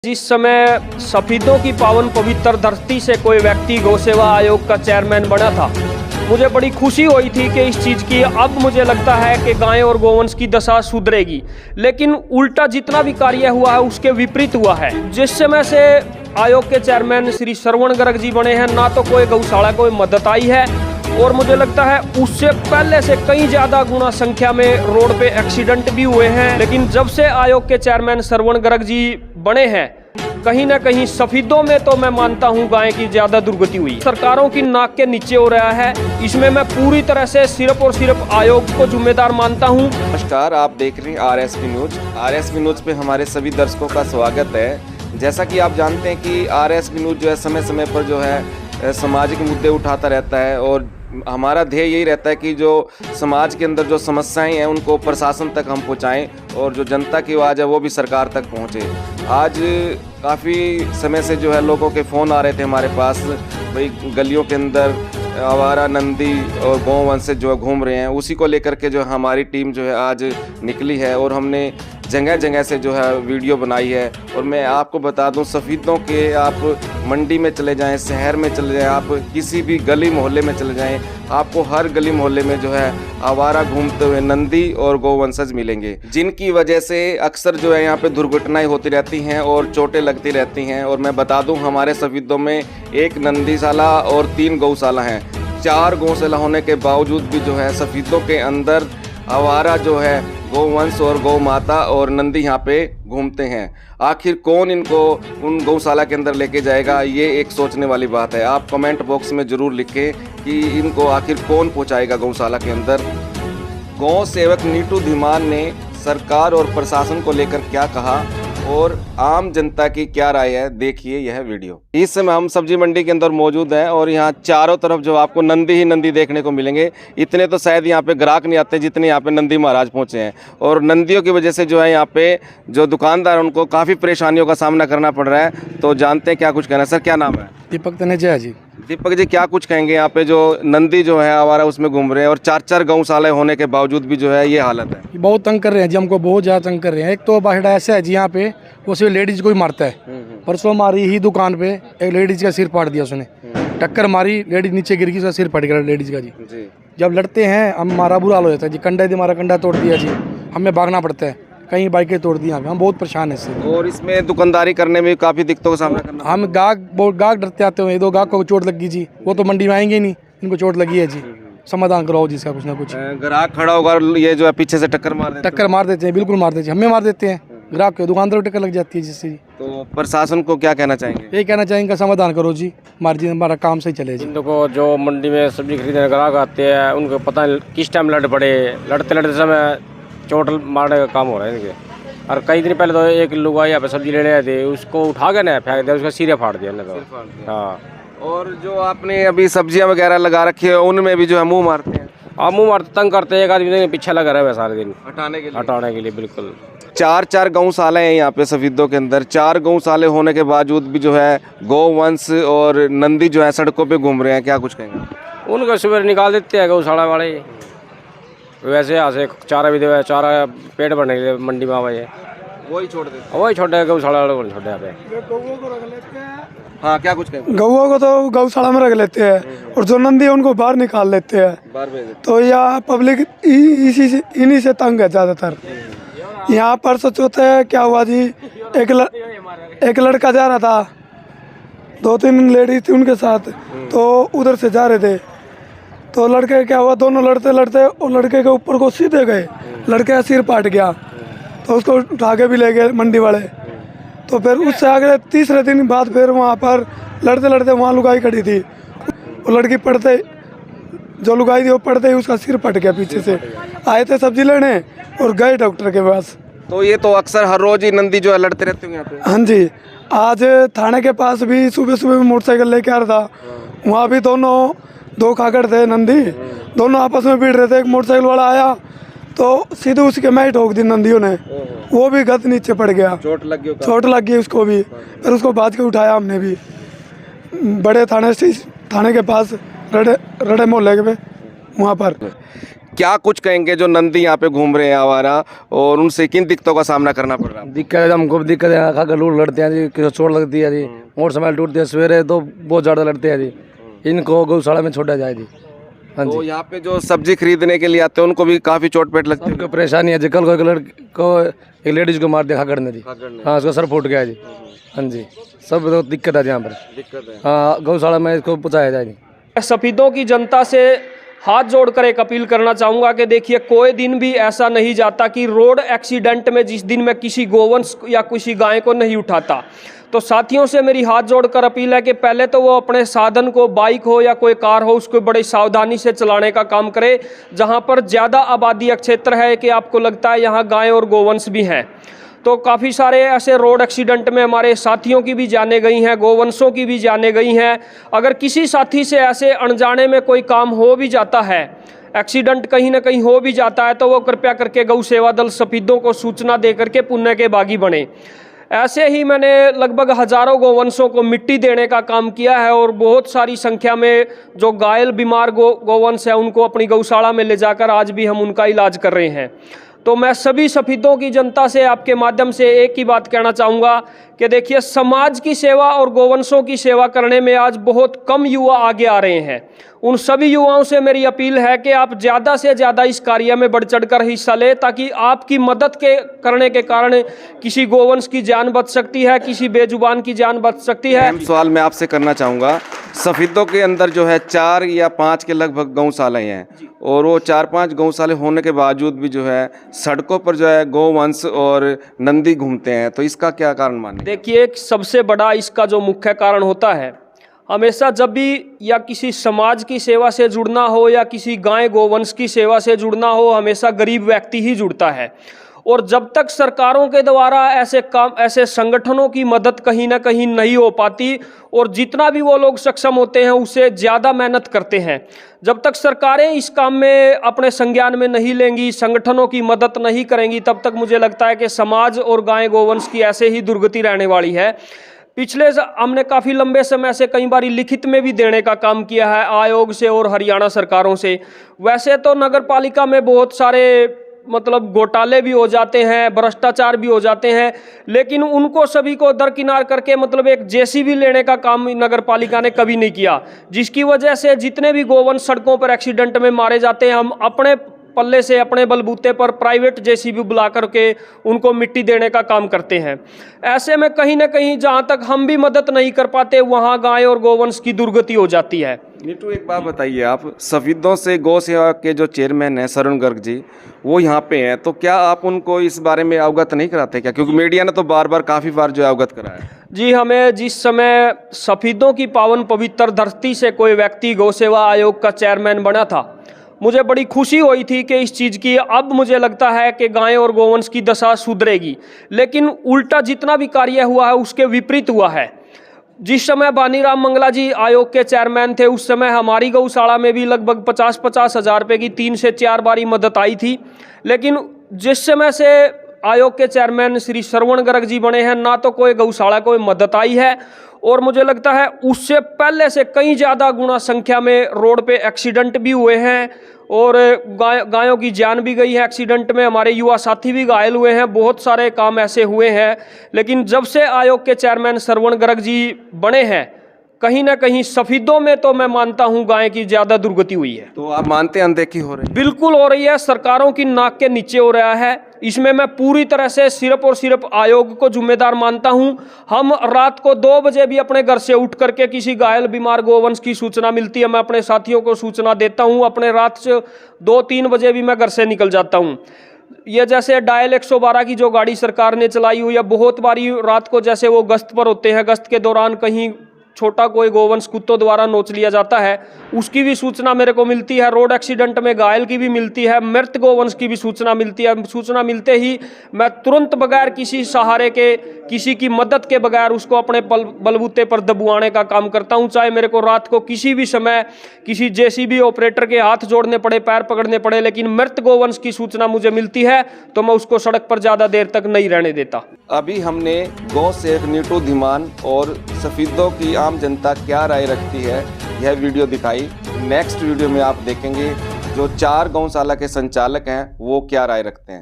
जिस समय सफीदों की पावन पवित्र धरती से कोई व्यक्ति गौ सेवा आयोग का चेयरमैन बना था, मुझे बड़ी खुशी हुई थी कि इस चीज़ की अब मुझे लगता है कि गाय और गौवंश की दशा सुधरेगी। लेकिन उल्टा जितना भी कार्य हुआ है उसके विपरीत हुआ है। जिस समय से आयोग के चेयरमैन श्री श्रवण गर्ग जी बने हैं, ना तो कोई गौशाला को मदद आई है और मुझे लगता है उससे पहले से कई ज़्यादा गुना संख्या में रोड पे एक्सीडेंट भी हुए हैं। लेकिन जब से आयोग के चेयरमैन श्रवण गर्ग जी बने हैं, कहीं ना कहीं सफीदों में तो मैं मानता हूं गाय की ज्यादा दुर्गति हुई। सरकारों की नाक के नीचे हो रहा है, इसमें मैं पूरी तरह से सिर्फ और सिर्फ आयोग को जिम्मेदार मानता हूं। नमस्कार, आप देख रहे हैं आरएसपी न्यूज। आरएसपी न्यूज पे हमारे सभी दर्शकों का स्वागत है। जैसा कि आप जानते हैं कि आरएसपी न्यूज जो है समय समय पर जो है सामाजिक मुद्दे उठाता रहता है और हमारा ध्येय यही रहता है कि जो समाज के अंदर जो समस्याएं हैं उनको प्रशासन तक हम पहुंचाएं और जो जनता की आवाज़ है वो भी सरकार तक पहुंचे। आज काफ़ी समय से जो है लोगों के फ़ोन आ रहे थे हमारे पास, भाई गलियों के अंदर आवारा नंदी और गौवंश जो घूम रहे हैं, उसी को लेकर के जो हमारी टीम जो है आज निकली है और हमने जगह जगह से जो है वीडियो बनाई है। और मैं आपको बता दूं, सफीदों के आप मंडी में चले जाएं, शहर में चले जाएं, आप किसी भी गली मोहल्ले में चले जाएं, आपको हर गली मोहल्ले में जो है आवारा घूमते हुए नंदी और गौवंशज मिलेंगे, जिनकी वजह से अक्सर जो है यहाँ पे दुर्घटनाएं होती रहती हैं और चोटें लगती रहती हैं। और मैं बता दूं, हमारे सफीदों में एक नंदीशाला और 3 गौशाला हैं। 4 गौशाला होने के बावजूद भी जो है सफीदों के अंदर आवारा जो है गौवंश और गौ माता और नंदी यहाँ पे घूमते हैं। आखिर कौन इनको उन गौशाला के अंदर लेके जाएगा, ये एक सोचने वाली बात है। आप कमेंट बॉक्स में ज़रूर लिखें कि इनको आखिर कौन पहुँचाएगा गौशाला के अंदर। गौ सेवक नीटू धीमान ने सरकार और प्रशासन को लेकर क्या कहा और आम जनता की क्या राय है, देखिए यह वीडियो। इस समय हम सब्जी मंडी के अंदर मौजूद हैं और यहाँ चारों तरफ जो आपको नंदी ही नंदी देखने को मिलेंगे। इतने तो शायद यहाँ पे ग्राहक नहीं आते जितने यहाँ पे नंदी महाराज पहुँचे हैं। और नंदियों की वजह से जो है यहाँ पे जो दुकानदार उनको काफ़ी परेशानियों का सामना करना पड़ रहा है। तो जानते हैं क्या कुछ कहना है। सर क्या नाम है? दीपक तनेजा जी। दीपक जी, क्या कुछ कहेंगे? यहाँ पे जो नंदी जो है आवारा उसमें घूम रहे हैं और 4-4 गौशाले होने के बावजूद भी जो है ये हालत है। बहुत तंग कर रहे हैं जी, हमको बहुत ज़्यादा तंग कर रहे हैं। एक तो बाहड़ा ऐसा है जी, यहाँ पे वो सिर्फ लेडीज को ही मारता है। परसों हमारी ही दुकान पे एक लेडीज का सिर फाड़ दिया उसने, टक्कर मारी, लेडीज नीचे गिर गई, उसका सिर फट गया लेडीज का जी। जब लड़ते हैं हमारा बुरा हाल हो जाता है जी। कंडा दे, हमारा कंडा तोड़ दिया जी, हमें भागना पड़ता है, कहीं बाइकें तोड़ दी, हम बहुत परेशान है इससे। और इसमें दुकानदारी करने में काफ़ी दिक्कतों का सामना करना। हम गाहक डरते आते हैं। 2 गाहक को चोट लगी जी, वो तो मंडी में आएंगे नहीं, इनको चोट लगी है जी। समाधान कराओ जिसका कुछ ना कुछ। ग्राहक खड़ा होगा, ये जो है पीछे से टक्कर मार देते हैं, बिल्कुल मार देते हैं, हमें मार देते हैं। ग्राहक के दुकानदार टक्कर लग जाती है जिससे। तो प्रशासन को क्या कहना चाहेंगे? ये कहना चाहेंगे समाधान करो जी, हमारा काम सही चले जी। देखो, जो मंडी में सब्जी खरीदने ग्राहक आते हैं, उनको पता नहीं किस टाइम लड़ पड़े, लड़ते समय चोट मारने का काम हो रहा है इनके। और कई दिन पहले तो एक लुगाई यहाँ पे सब्जी लेने आए थे, उसको उठा के ना फेंक दिया, उसका सिरे फाड़ दिया तो। हाँ, और जो आपने अभी सब्जियां वगैरह लगा रखी है उनमें भी जो है मुंह मारते हैं। आप मुँह मारते, तंग करते हैं। एक आदमी पीछे लगा रहा है सारे दिन हटाने के लिए बिल्कुल। 4-4 गौशाले हैं यहाँ पे सफीदों के अंदर। 4 गौशाले होने के बावजूद भी जो है गौवंश और नंदी जो है सड़कों पे घूम रहे हैं। क्या कुछ कहेंगे? उनको सुबह निकाल देते हैं गौशाला वाले, वैसे यहाँ से चारा भी दे, चारा पेट भरने के लिए मंडी में आवाज है, वही छोड़ देते, वही छोटे गौशाला वाले को छोटे यहाँ पे। हाँ, क्या कुछ कहेंगे? गौओं को तो गौशाला में रख लेते हैं और जो नंदी है उनको बाहर निकाल लेते हैं। तो यहाँ पब्लिक इन्हीं से तंग है ज़्यादातर। यहाँ पर सच होता है, क्या हुआ जी, एक लड़का जा रहा था, 2-3 लेडीज थी उनके साथ, तो उधर से जा रहे थे। तो लड़के क्या हुआ, दोनों लड़ते लड़ते और लड़के के ऊपर को सीधे गए, लड़के का सिर फाट गया। तो उसको उठा के भी ले गए मंडी वाले। तो फिर उससे आगे 3रे दिन बाद फिर वहाँ पर लड़ते लड़ते वहाँ लुगाई खड़ी थी, वो लड़की पड़ते, जो लुगाई थी वो पड़ते ही उसका सिर फट गया। पीछे से आए थे सब्जी लेने और गए डॉक्टर के पास। तो ये तो अक्सर हर रोज ही नंदी जो है लड़ते रहते हैं यहाँ पे। हाँ जी, आज थाने के पास भी सुबह सुबह मोटरसाइकिल लेके आ रहा था, वहाँ भी 2 खाकर थे नंदी, दोनों आपस में भिड़ रहे थे। एक मोटरसाइकिल वाला आया तो सीधे उसके मैं ठोक दी नंदियों ने, वो भी गत नीचे पड़ गया, चोट लग गई उसको भी। फिर उसको बाज के उठाया हमने भी बड़े थाने के पास, रड़े मोहल्ले के पे, वहाँ पर। क्या कुछ कहेंगे जो नंदी यहाँ पे घूम रहे हैं आवारा, और उनसे किन दिक्कतों का सामना करना पड़ रहा है? दिक्कत है, हमको भी दिक्कत है, खा लूट लड़ते हैं जी, किसी चोट लगती है जी, मोटरसाइकिल टूटती है, सवेरे तो बहुत ज़्यादा लड़ते हैं जी। इनको गौशाला में छोड़ा जाए जी। हाँ तो जी, यहाँ पे जो सब्जी खरीदने के लिए आते हैं उनको भी काफी चोट पेट लगती है। सबको परेशानी है जी। कल को एक लेडीज को मार दिया खागड़ ने जी। हाँ, उसका सर फूट गया जी। हाँ जी, सब तो दिक्कत है यहाँ पर। दिक्कत है। हाँ, गौशाला में इसको पहुँचाया जाए जी। सफीदों की जनता से हाथ जोड़कर एक अपील करना चाहूँगा कि देखिए, कोई दिन भी ऐसा नहीं जाता कि रोड एक्सीडेंट में जिस दिन मैं किसी गोवंश या किसी गाय को नहीं उठाता। तो साथियों से मेरी हाथ जोड़कर अपील है कि पहले तो वो अपने साधन को, बाइक हो या कोई कार हो, उसको बड़ी सावधानी से चलाने का काम करे। जहाँ पर ज़्यादा आबादी क्षेत्र है कि आपको लगता है यहाँ गाय और गोवंश भी हैं, तो काफ़ी सारे ऐसे रोड एक्सीडेंट में हमारे साथियों की भी जानें गई हैं, गोवंशों की भी जानें गई हैं। अगर किसी साथी से ऐसे अनजाने में कोई काम हो भी जाता है, एक्सीडेंट कहीं ना कहीं हो भी जाता है, तो वो कृपया करके गौ सेवा दल सफीदों को सूचना दे करके पुण्य के बागी बने। ऐसे ही मैंने लगभग हज़ारों गोवंशों को मिट्टी देने का काम किया है, और बहुत सारी संख्या में जो घायल बीमार गोवंश है उनको अपनी गौशाला में ले जाकर आज भी हम उनका इलाज कर रहे हैं। तो मैं सभी सफीदों की जनता से आपके माध्यम से एक ही बात कहना चाहूँगा कि देखिए, समाज की सेवा और गोवंशों की सेवा करने में आज बहुत कम युवा आगे आ रहे हैं। उन सभी युवाओं से मेरी अपील है कि आप ज़्यादा से ज़्यादा इस कार्य में बढ़ चढ़कर हिस्सा लें, ताकि आपकी मदद करने के कारण किसी गोवंश की जान बच सकती है, किसी बेजुबान की जान बच सकती है। सवाल मैं आपसे करना चाहूँगा, सफीदों के अंदर जो है 4 या 5 के लगभग गौशालाएँ हैं, और वो 4-5 गौशाले होने के बावजूद भी जो है सड़कों पर जो है गोवंश और नंदी घूमते हैं, तो इसका क्या कारण माने? देखिए, सबसे बड़ा इसका जो मुख्य कारण होता है, हमेशा जब भी या किसी समाज की सेवा से जुड़ना हो या किसी गाय गोवंश की सेवा से जुड़ना हो, हमेशा गरीब व्यक्ति ही जुड़ता है। और जब तक सरकारों के द्वारा ऐसे संगठनों की मदद कहीं ना कहीं नहीं हो पाती, और जितना भी वो लोग सक्षम होते हैं उससे ज़्यादा मेहनत करते हैं, जब तक सरकारें इस काम में अपने संज्ञान में नहीं लेंगी, संगठनों की मदद नहीं करेंगी, तब तक मुझे लगता है कि समाज और गाय गोवंश की ऐसे ही दुर्गति रहने वाली है। पिछले हमने काफ़ी लंबे समय से कई बार लिखित में भी देने का काम किया है आयोग से और हरियाणा सरकारों से। वैसे तो नगर पालिका में बहुत सारे मतलब घोटाले भी हो जाते हैं, भ्रष्टाचार भी हो जाते हैं, लेकिन उनको सभी को दरकिनार करके मतलब एक जेसीबी लेने का काम नगर पालिका ने कभी नहीं किया, जिसकी वजह से जितने भी गोवंश सड़कों पर एक्सीडेंट में मारे जाते हैं, हम अपने पल्ले से, अपने बलबूते पर प्राइवेट जेसीबी बुला करके उनको मिट्टी देने का काम करते हैं। ऐसे में कहीं ना कहीं जहाँ तक हम भी मदद नहीं कर पाते, वहाँ गाय और गोवंश की दुर्गति हो जाती है। नीटू, एक बात बताइए, आप सफीदों से गौ सेवा के जो चेयरमैन हैं सरुण गर्ग जी, वो यहाँ पे हैं, तो क्या आप उनको इस बारे में अवगत नहीं कराते क्या? क्योंकि मीडिया ने तो काफ़ी बार जो है अवगत कराया। जी, हमें जिस समय सफीदों की पावन पवित्र धरती से कोई व्यक्ति गौ सेवा आयोग का चेयरमैन बना था, मुझे बड़ी खुशी हुई थी कि इस चीज़ की अब मुझे लगता है कि गाय और गोवंश की दशा सुधरेगी, लेकिन उल्टा जितना भी कार्य हुआ है उसके विपरीत हुआ है। जिस समय बानीराम मंगला जी आयोग के चेयरमैन थे, उस समय हमारी गौशाला में भी लगभग 50-50 हज़ार रुपये की 3 से 4 बारी मदद आई थी, लेकिन जिस समय से आयोग के चेयरमैन श्री श्रवण गर्ग जी बने हैं, ना तो कोई गौशाला को मदद आई है, और मुझे लगता है उससे पहले से कई ज़्यादा गुना संख्या में रोड पे एक्सीडेंट भी हुए हैं, और गायों की जान भी गई है एक्सीडेंट में, हमारे युवा साथी भी घायल हुए हैं, बहुत सारे काम ऐसे हुए हैं। लेकिन जब से आयोग के चेयरमैन श्रवण गर्ग जी बने हैं, कहीं ना कहीं सफीदों में तो मैं मानता हूं गाय की ज़्यादा दुर्गति हुई है। तो आप मानते हैं अनदेखी हो रही है? बिल्कुल हो रही है, सरकारों की नाक के नीचे हो रहा है। इसमें मैं पूरी तरह से सिर्फ और सिर्फ आयोग को जिम्मेदार मानता हूं। हम रात को 2 बजे भी अपने घर से उठ करके किसी घायल बीमार गोवंश की सूचना मिलती है, मैं अपने साथियों को सूचना देता हूं। अपने रात से 2-3 बजे भी मैं घर से निकल जाता हूं। ये जैसे डायल 112 की जो गाड़ी सरकार ने चलाई हुई है, बहुत बारी रात को जैसे वो गश्त पर होते हैं, गश्त के दौरान कहीं छोटा कोई गोवंश कुत्तों द्वारा नोच लिया जाता है, उसकी भी सूचना मेरे को मिलती है। रोड एक्सीडेंट में घायल की भी मिलती है, मृत गोवंश की भी सूचना मिलती है। सूचना मिलते ही मैं तुरंत बगैर किसी सहारे के, किसी की मदद के बगैर उसको अपने बलबूते पर दबवाने का काम करता हूं। चाहे मेरे को रात को किसी भी समय किसी जेसीबी ऑपरेटर के हाथ जोड़ने पड़े, पैर पकड़ने पड़े, लेकिन मृत गोवंश की सूचना मुझे मिलती है तो मैं उसको सड़क पर ज़्यादा देर तक नहीं रहने देता। अभी हमने गौ सेवक नीटू धीमान और सफीदों की आम जनता क्या राय रखती है यह वीडियो दिखाई। नेक्स्ट वीडियो में आप देखेंगे जो 4 गौशाला के संचालक हैं वो क्या राय रखते हैं।